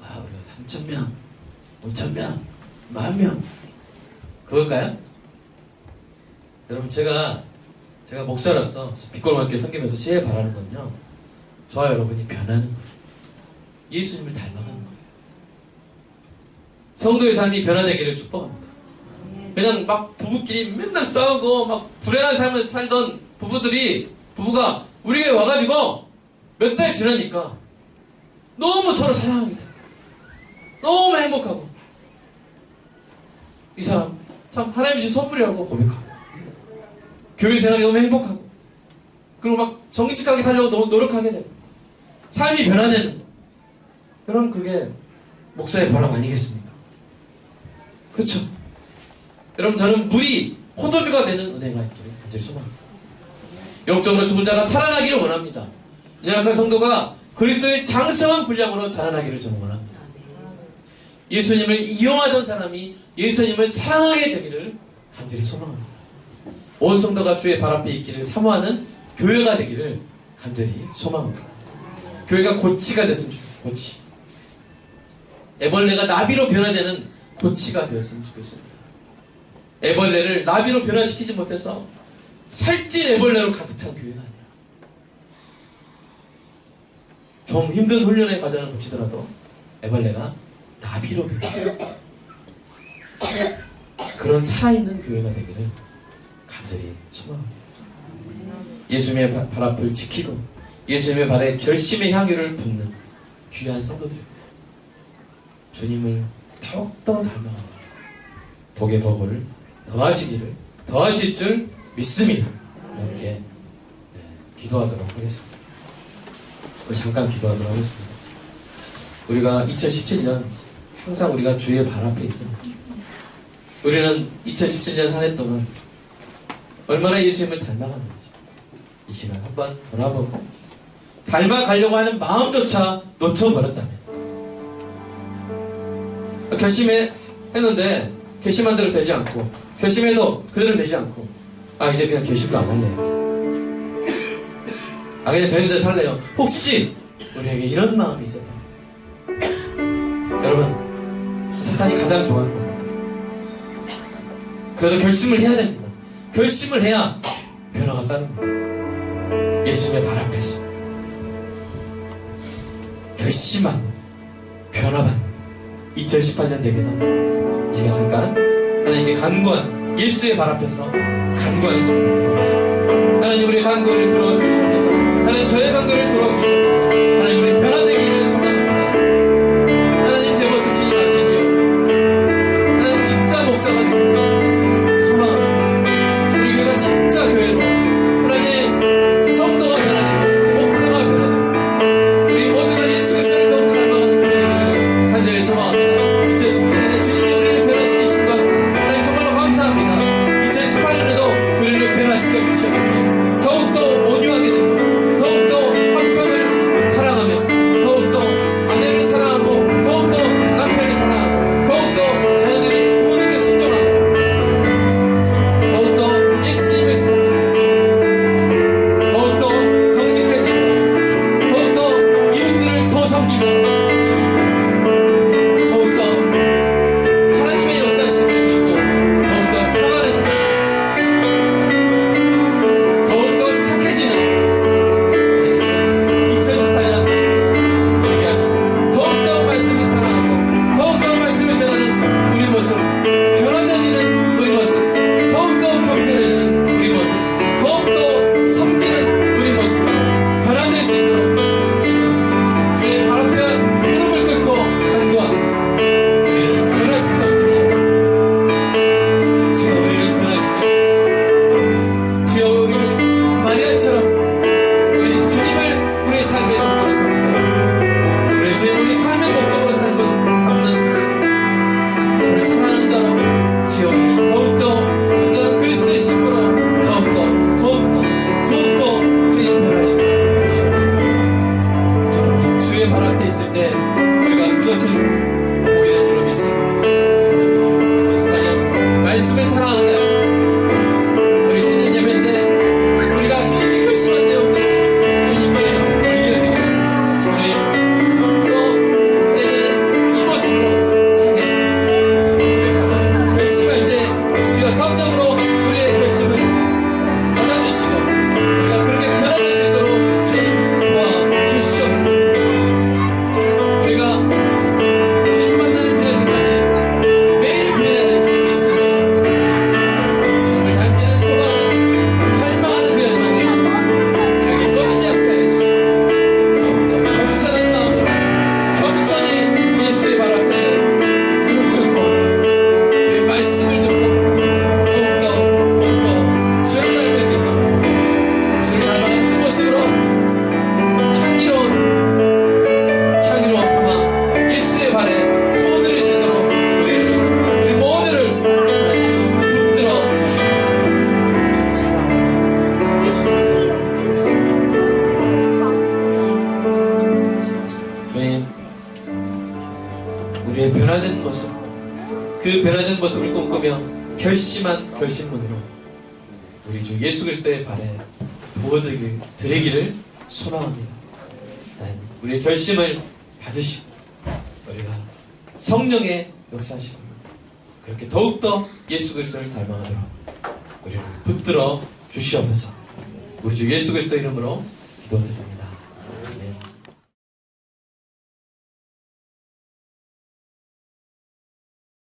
우리가 3,000명, 5,000명, 10,000명 그걸까요? 여러분 제가 목사로서 빛골만교 섬기면서 제일 바라는 건요, 저와 여러분이 변하는 거예요. 예수님을 닮아가는 거예요. 성도의 삶이 변화되기를 축복합니다. 그냥 막 부부끼리 맨날 싸우고 막 불행한 삶을 살던 부부가 우리 교회 와가지고 몇 달 지나니까 너무 서로 사랑하게 돼요. 너무 행복하고 이 사람 참 하나님 주신 선물이라고 고백하고 교회 생활이 너무 행복하고 그리고 막 정직하게 살려고 너무 노력하게 되고 삶이 변화되는 거. 여러분 그게 목사의 보람 아니겠습니까? 그렇죠? 여러분 저는 물이 포도주가 되는 은혜가 있기를 간절히 소망합니다. 영적으로 죽은 자가 살아나기를 원합니다. 연약한 성도가 그리스도의 장성한 분량으로 자라나기를 저는 원합니다. 예수님을 이용하던 사람이 예수님을 사랑하게 되기를 간절히 소망합니다. 온 성도가 주의 발 앞에 있기를 사모하는 교회가 되기를 간절히 소망합니다. 교회가 고치가 됐으면 좋겠어요. 고치. 애벌레가 나비로 변화되는 고치가 되었으면 좋겠습니다. 애벌레를 나비로 변화시키지 못해서 살찐 애벌레로 가득 찬 교회가 아니라 좀 힘든 훈련의 과정을 거치더라도 애벌레가 나비로 변화되는 그런 살아있는 교회가 되기를 간절히 소망합니다. 예수님의 발 앞을 지키고 예수님의 발에 결심의 향유를 붓는 귀한 성도들입니다. 주님을 더욱더 닮아가는 복의 복을 더하실 줄 믿습니다. 함께 기도하도록 하겠습니다. 우리 잠깐 기도하도록 하겠습니다. 우리가 2017년 항상 우리가 주의 발 앞에 있어요. 우리는 2017년 한 해 동안 얼마나 예수님을 닮아갔는지 이 시간 한번 돌아보고 닮아가려고 하는 마음조차 놓쳐버렸다면 결심했는데 결심한 대로 되지 않고 결심해도 그대로 되지 않고 이제 그냥 결심도 안 할래요. 그냥 되는 대로 살래요. 혹시 우리에게 이런 마음이 있었다. 여러분, 사탄이 가장 좋아하는 겁니다. 그래도 결심을 해야 됩니다. 결심을 해야 변화가 따른 겁니다. 예수님의 발 앞에서 결심한 변화만 2018년 되게 된다. 이 시간 잠깐 하나님께 간구한 예수의 발 앞에서 간구하는 시간을 드리겠습니다. 하나님 우리의 간구를 들어주시옵소서. 하나님 저의 간구를 들어주시옵소서. 하나님 우리 변화되기를 소망합니다. 하나님 제 모습 주님 아시지요? 하나님 진짜 목사가 되기를 소망합니다. 우리 교회가 진짜 교회로 하나님 성도가 변화되고 목사가 변화되고 우리 모두가 예수 그리스도를 더욱 닮아가는 교회 되기를 간절히 소망합니다. 2017년에 주님이 우리를 변화시키신 것 하나님 정말로 감사합니다. 2018년에도 우리를 변화시켜 주시옵소서. 더욱더 온유하게 되고 더욱더 한평을 사랑하며 더욱더 아내를 사랑하고 더욱더 남편을 사랑하고 더욱더 자녀들이 부모님께 순종하고 더욱더 예수님을 사랑하고 더욱더 정직해지고 더욱더 이웃들을 더 섬기며 더욱더 하나님의 역사심을 믿고 더욱더 평안해지고 더욱더 착해지는 2018년 되게 하시고 더욱더 말씀을 사랑하고 더욱더 말씀을 전하는 우리 모습 변화되어지는 우리 모습 더욱더 겸손해지는 우리 모습 더욱더 섬기는 우리 모습 변화될 수 있도록 지금 주의 발 앞에 무릎을 꿇고 간구하고 우리를 변화시켜 주시옵소서. 주여 우리를 변화시켜 주여 우리를 마리아처럼 우리 주님을 우리의 삶의 전부로 삼고 우리 주님 우리 삶의 목적으로 삼는 저를 사랑하는 자로 주여 우리를 더욱더 순전한 그리스도의 신부로 더욱더 주님 변화시켜 주시옵소서. 주의 발 앞에 있을 때 우리가 그것을 보게 될 줄로 믿습니다. 2018년 말씀을 사랑하게 하시고 우리 신년 예배 때 우리가 주님께 결심한 내용들 주님께 의를 드리고 주님 또 내년은 이 모습으로 살겠습니다. 결심할 때 주여 성령으로 우리의 결심을 받아주시고 우리가 그렇게 변화될 수 있도록 주님 도와주시옵소서. 우리가 주님 만나는 그날 때까지 매일 변해야 될 믿습니다. 주님을 닮지는 소망하는 갈망하는 그 열망이 우리에게 꺼지지 않게 해주시고 더욱더 겸손한 마음으로 겸손히 예수의 발 앞에 무릎 꿇고 주의 말씀을 듣고 더욱더 주를 닮을 수 있도록 주를 닮아가는 그 모습으로 향기로운 삼아 예수의 발에 부어드릴 수 있도록 우리 모두를 하나님 붙들어 주시옵소서. 사랑하는 예수 주님, 우리의 변화된 모습, 그 변화된 모습을 꿈꾸며 결심한 결심문으로 우리 주 예수 그리스도의 발에 부어드리기를 소망합니다. 하나님, 우리의 결심을 받으시고 우리가 성령의 역사하시고 그렇게 더욱더 예수 그리스도를 닮아가도록 우리를 붙들어 주시옵소서. 우리 주 예수 그리스도 이름으로 기도드립니다.